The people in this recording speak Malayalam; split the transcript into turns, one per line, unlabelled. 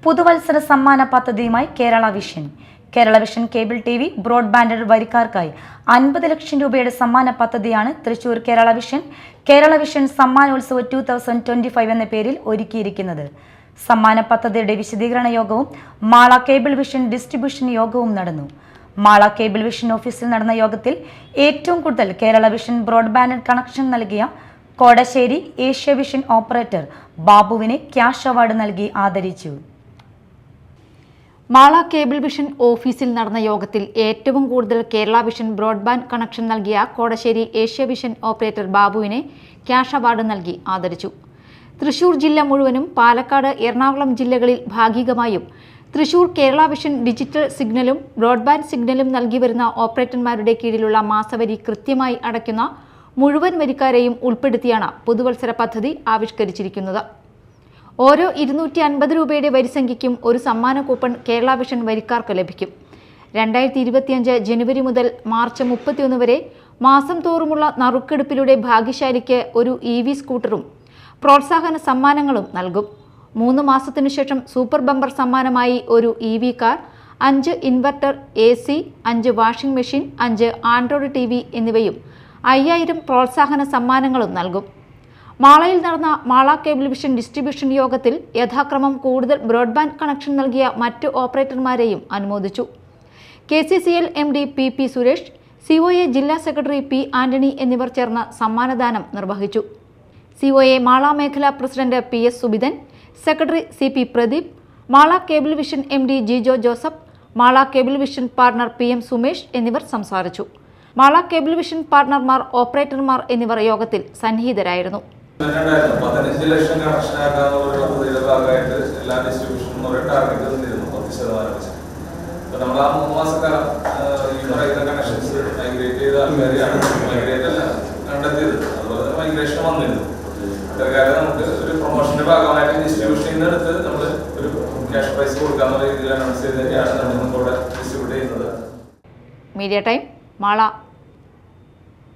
പുതുവത്സര സമ്മാന പദ്ധതിയുമായി Kerala Vision. Kerala Vision cable TV broadband വരിക്കാർക്കായി 50 ലക്ഷം രൂപയുടെ സമ്മാന പദ്ധതിയാണ് തൃശൂർ കേരള വിഷൻ സമ്മാനോത്സവ 2025 എന്ന പേരിൽ ഒരുക്കിയിരിക്കുന്നത്. സമ്മാന പദ്ധതിയുടെ വിശദീകരണ യോഗവും മാള കേബിൾ വിഷൻ ഡിസ്ട്രിബ്യൂഷൻ യോഗവും നടന്നു. മാള കേബിൾ വിഷൻ ഓഫീസിൽ നടന്ന യോഗത്തിൽ ഏറ്റവും കൂടുതൽ കേരള വിഷൻ ബ്രോഡ്ബാൻഡ് കണക്ഷൻ നൽകിയ കോടശ്ശേരി ഏഷ്യ വിഷൻ ഓപ്പറേറ്റർ ബാബുവിനെ ക്യാഷ് അവാർഡ് നൽകി ആദരിച്ചു.
മാള കേബിൾ വിഷൻ ഓഫീസിൽ നടന്ന യോഗത്തിൽ ഏറ്റവും കൂടുതൽ കേരള വിഷൻ ബ്രോഡ്ബാൻഡ് കണക്ഷൻ നൽകിയ കോടശ്ശേരി ഏഷ്യ വിഷൻ ഓപ്പറേറ്റർ ബാബുവിനെ ക്യാഷ് അവാർഡ് നൽകി ആദരിച്ചു. തൃശൂർ ജില്ല മുഴുവനും പാലക്കാട്, എറണാകുളം ജില്ലകളിൽ ഭാഗികമായും തൃശൂർ കേരള വിഷൻ ഡിജിറ്റൽ സിഗ്നലും ബ്രോഡ്ബാൻഡ് സിഗ്നലും നൽകി വരുന്ന ഓപ്പറേറ്റർമാരുടെ കീഴിലുള്ള മാസവരി കൃത്യമായി അടയ്ക്കുന്ന മുഴുവൻ വരിക്കാരെയും ഉൾപ്പെടുത്തിയാണ് പുതുവത്സര പദ്ധതി ആവിഷ്കരിച്ചിരിക്കുന്നത്. ഓരോ 250 രൂപയുടെ വരിസംഖ്യയ്ക്കും ഒരു സമ്മാന കൂപ്പൺ കേരള വിഷൻ വരിക്കാർക്ക് ലഭിക്കും. 2025 ജനുവരി മുതൽ മാർച്ച് 31 വരെ മാസം തോറുമുള്ള നറുക്കെടുപ്പിലൂടെ ഭാഗ്യശാലിക്ക് ഒരു EV സ്കൂട്ടറും പ്രോത്സാഹന സമ്മാനങ്ങളും നൽകും. 3 മാസത്തിനു ശേഷം സൂപ്പർ ബമ്പർ സമ്മാനമായി ഒരു EV car, 5 inverter AC, 5 washing machine, 5 Android TV എന്നിവയും 5000 പ്രോത്സാഹന സമ്മാനങ്ങളും നൽകും. മാളയിൽ നടന്ന മാള കേബിൾ വിഷൻ ഡിസ്ട്രിബ്യൂഷൻ യോഗത്തിൽ യഥാക്രമം കൂടുതൽ ബ്രോഡ്ബാൻഡ് കണക്ഷൻ നൽകിയ മറ്റ് ഓപ്പറേറ്റർമാരെയും അനുമോദിച്ചു. KCCL MD PP Suresh, COA ജില്ലാ സെക്രട്ടറി P ആന്റണി എന്നിവർ ചേർന്ന് സമ്മാനദാനം നിർവഹിച്ചു. COA മാള മേഖലാ president PS Subithan, secretary CP Pradeep, Mala cable vision MD Jijo Joseph, Mala cable vision partner PM Sumesh എന്നിവർ സംസാരിച്ചു. മാള കേബിൾ വിഷൻ പാർട്ണർമാർ, ഓപ്പറേറ്റർമാർ എന്നിവർ യോഗത്തിൽ സന്നിഹിതരായിരുന്നു.
15 ലക്ഷം കണക്ഷനാക്കാനുള്ള പദ്ധതിയുടെ ഭാഗമായിട്ട് എല്ലാ ഡിസ്ട്രിബ്യൂഷനും ഒരു ടാർഗറ്റ് തന്നിരുന്നു 10% വെച്ച്. അപ്പോൾ നമ്മൾ ആ 3 മാസക്കാലം ഈ പറയുന്ന കണക്ഷൻസ് മൈഗ്രേറ്റ് ചെയ്ത ആൾക്കാരെയാണ് മൈഗ്രേറ്റ് അല്ല കണ്ടെത്തിയത്. അതുപോലെ തന്നെ മൈഗ്രേഷൻ വന്നിരുന്നു. ഇത്തരക്കാരെ നമുക്ക് ഒരു പ്രൊമോഷന്റെ ഭാഗമായിട്ട് ഡിസ്ട്രിബ്യൂഷനിൽ നിന്ന് എടുത്ത് നമ്മൾ ഒരു ക്യാഷ് പ്രൈസ് കൊടുക്കാനുള്ള രീതിയിൽ അനൗൺസ് ചെയ്ത് തന്നെയാണ് നമ്മൾ ഇവിടെ ഡിസ്ട്രിബ്യൂട്ട് ചെയ്യുന്നത്.
Media time, Mala.